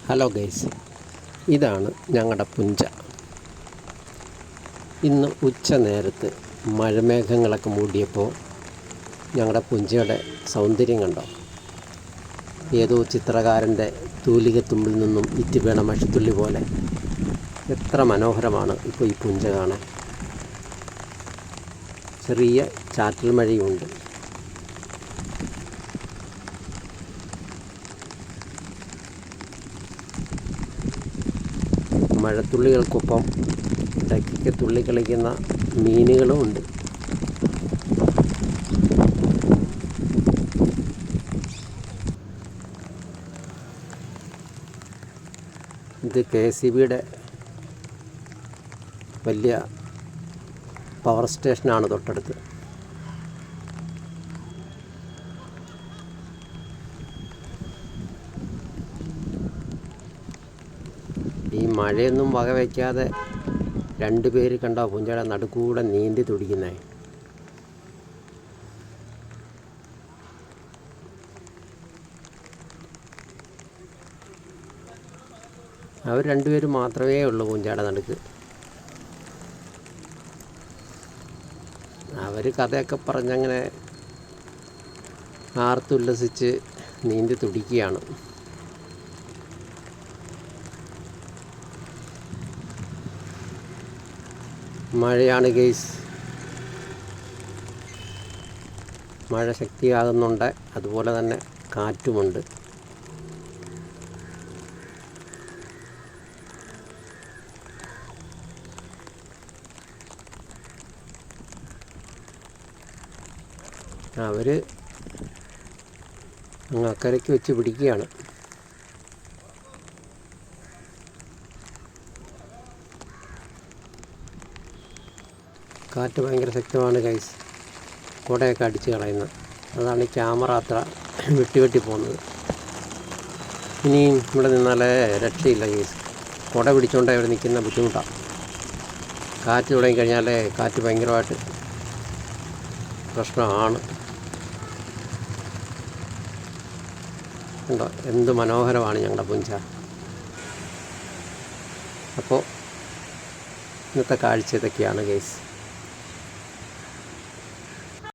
Hello guys, ഇതാണ് ഞങ്ങളുടെ പുഞ്ച. ഇന്ന് ഉച്ച നേരത്ത് മഴമേഘങ്ങളൊക്കെ മൂടിയപ്പോൾ ഞങ്ങളുടെ പുഞ്ചയുടെ സൗന്ദര്യം കണ്ടോ? ഏതോ ചിത്രകാരൻ്റെ തൂലികത്തുമ്പിൽ നിന്നും ഇറ്റ് വീണ മഷിത്തുള്ളി പോലെ എത്ര മനോഹരമാണ് ഇപ്പോൾ ഈ പുഞ്ച കാണാൻ. ചെറിയ ചാറ്റൽ മഴയുമുണ്ട്. മഴത്തുള്ളികൾക്കൊപ്പം ഇടയ്ക്കൊക്കെ തുള്ളിക്കളിക്കുന്ന മീനുകളും ഉണ്ട്. ഇത് KCBയുടെ വലിയ പവർ സ്റ്റേഷനാണ് തൊട്ടടുത്ത്. ഈ മഴയൊന്നും വകവയ്ക്കാതെ രണ്ടുപേര് കണ്ടോ പുഞ്ചയുടെ നടുക്കൂടെ നീന്തി തുടിക്കുന്നേ. അവർ രണ്ടുപേരും മാത്രമേ ഉള്ളൂ പുഞ്ചയുടെ നടുക്ക്. അവർ കഥയൊക്കെ പറഞ്ഞങ്ങനെ ആർത്തുല്ലസിച്ച് നീന്തി തുടിക്കുകയാണ്. മഴയാണ് ഗെയ്സ്, മഴ ശക്തിയാകുന്നുണ്ട്. അതുപോലെ തന്നെ കാറ്റുമുണ്ട്. അവർ അങ്ങ് അക്കരയ്ക്ക് വെച്ച് പിടിക്കുകയാണ്. കാറ്റ് ഭയങ്കര ശക്തമാണ് ഗൈസ്, കുടയൊക്കെ അടിച്ച് കളയുന്നത്. അതാണ് ഈ ക്യാമറ അത്ര വെട്ടി പോകുന്നത്. ഇനിയും ഇവിടെ നിന്നാലേ രക്ഷയില്ല ഗൈസ്. കുട പിടിച്ചുകൊണ്ട് അവിടെ നിൽക്കുന്ന ബുദ്ധിമുട്ടാണ്. കാറ്റ് തുടങ്ങിക്കഴിഞ്ഞാലേ കാറ്റ് ഭയങ്കരമായിട്ട് പ്രശ്നമാണ്. ഉണ്ടോ, എന്ത് മനോഹരമാണ് ഞങ്ങളുടെ പുഞ്ച. അപ്പോൾ ഇന്നത്തെ കാഴ്ച ഇതൊക്കെയാണ് ഗൈസ്.